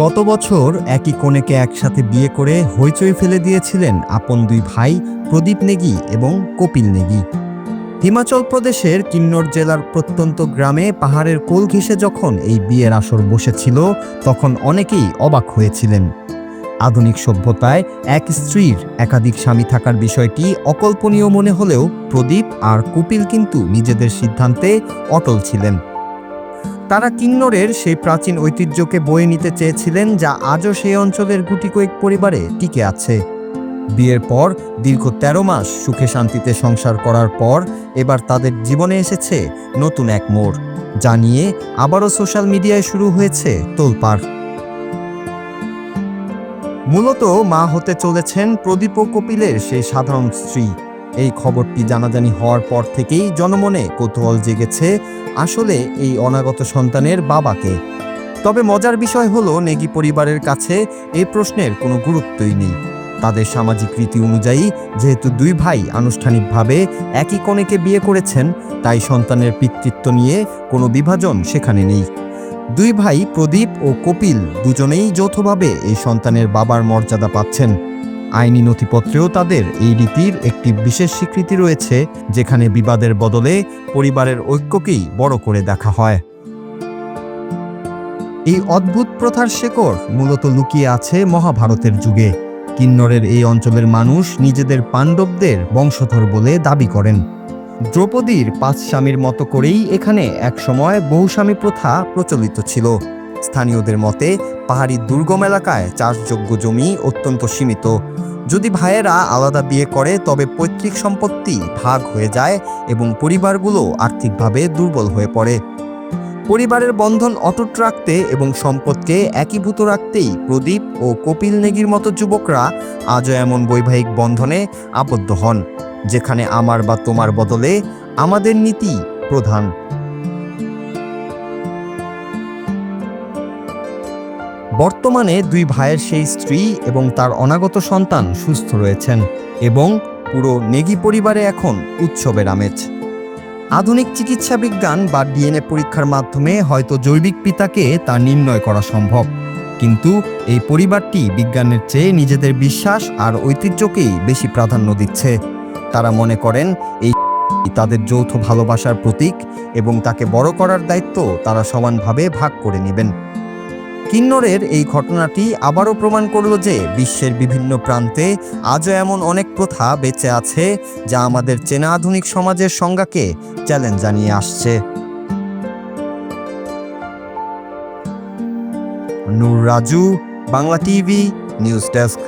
গত বছর একই কনেকে একসাথে বিয়ে করে হইচই ফেলে দিয়েছিলেন আপন দুই ভাই প্রদীপ নেগি এবং কপিল নেগি। হিমাচল প্রদেশের কিন্নর জেলার প্রত্যন্ত গ্রামে পাহাড়ের কোল ঘেঁষে যখন এই বিয়ের আসর বসেছিল, তখন অনেকেই অবাক হয়েছিলেন। আধুনিক সভ্যতায় এক স্ত্রীর একাধিক স্বামী থাকার বিষয়টি অকল্পনীয় মনে হলেও প্রদীপ আর কপিল কিন্তু নিজেদের সিদ্ধান্তে অটল ছিলেন। তারা কিন্নরের সেই প্রাচীন ঐতিহ্যকে বয়ে নিতে চেয়েছিলেন, যা আজও সেই অঞ্চলের গুটিকয়েক পরিবারে টিকে আছে। বিয়ের পর দীর্ঘ ১৩ মাস সুখে শান্তিতে সংসার করার পর এবার তাদের জীবনে এসেছে নতুন এক মোড়, যা নিয়ে আবারও সোশ্যাল মিডিয়ায় শুরু হয়েছে তোলপাড়। মূলত মা হতে চলেছেন প্রদীপ ও কপিলের সেই সাধারণ স্ত্রী। এই খবরটি জানাজানি হওয়ার পর থেকেই জনমনে কৌতূহল জেগেছে, আসলে এই অনাগত সন্তানের বাবাকে। তবে মজার বিষয় হলো, নেগি পরিবারের কাছে এই প্রশ্নের কোনো গুরুত্বই নেই। তাদের সামাজিক রীতি অনুযায়ী যেহেতু দুই ভাই আনুষ্ঠানিকভাবে একই কনেকে বিয়ে করেছেন, তাই সন্তানের পিতৃত্ব নিয়ে কোনো বিভাজন সেখানে নেই। দুই ভাই প্রদীপ ও কপিল দুজনেই যৌথভাবে এই সন্তানের বাবার মর্যাদা পাচ্ছেন। আইনি নথিপত্রেও তাদের এই রীতির একটি বিশেষ স্বীকৃতি রয়েছে, যেখানে বিবাদের বদলে পরিবারের ঐক্যকেই বড় করে দেখা হয়। এই অদ্ভুত প্রথার শেকড় মূলত লুকিয়ে আছে মহাভারতের যুগে। কিন্নরের এই অঞ্চলের মানুষ নিজেদের পাণ্ডবদের বংশধর বলে দাবি করেন। দ্রৌপদীর ৫ স্বামীর মতো করেই এখানে একসময় বহুস্বামী প্রথা প্রচলিত ছিল। স্থানীয়দের মতে পাহাড়ি দুর্গম এলাকায় চাষযোগ্য জমি অত্যন্ত সীমিত। যদি ভাইয়েরা আলাদা বিয়ে করে তবে পৈতৃক সম্পত্তি ভাগ হয়ে যায় এবং পরিবারগুলো আর্থিকভাবে দুর্বল হয়ে পড়ে। পরিবারের বন্ধন অটুট রাখতে এবং সম্পদকে একীভূত রাখতেই প্রদীপ ও কপিল নেগির মতো যুবকরা আজও এমন বৈবাহিক বন্ধনে আবদ্ধ হন, যেখানে আমার বা তোমার বদলে আমাদের নীতি প্রধান। বর্তমানে দুই ভাইয়ের সেই স্ত্রী এবং তার অনাগত সন্তান সুস্থ রয়েছেন এবং পুরো নেগি পরিবারে এখন উৎসবের আমেজ। আধুনিক চিকিৎসা বিজ্ঞান বা ডিএনএ পরীক্ষার মাধ্যমে হয়তো জৈবিক পিতাকে তা নির্ণয় করা সম্ভব, কিন্তু এই পরিবারটি বিজ্ঞানের চেয়ে নিজেদের বিশ্বাস আর ঐতিহ্যকেই বেশি প্রাধান্য দিচ্ছে। তারা মনে করেন এই তাদের যৌথ ভালোবাসার প্রতীক এবং তাকে বড় করার দায়িত্ব তারা সমানভাবে ভাগ করে নেবেন। কিন্নরের এই ঘটনাটি আবারও প্রমাণ করল যে বিশ্বের বিভিন্ন প্রান্তে আজও এমন অনেক প্রথা বেঁচে আছে, যা আমাদের চেনা আধুনিক সমাজের সংজ্ঞাকে চ্যালেঞ্জ জানিয়ে আসছে। Noor Raju, Bangla TV, news desk.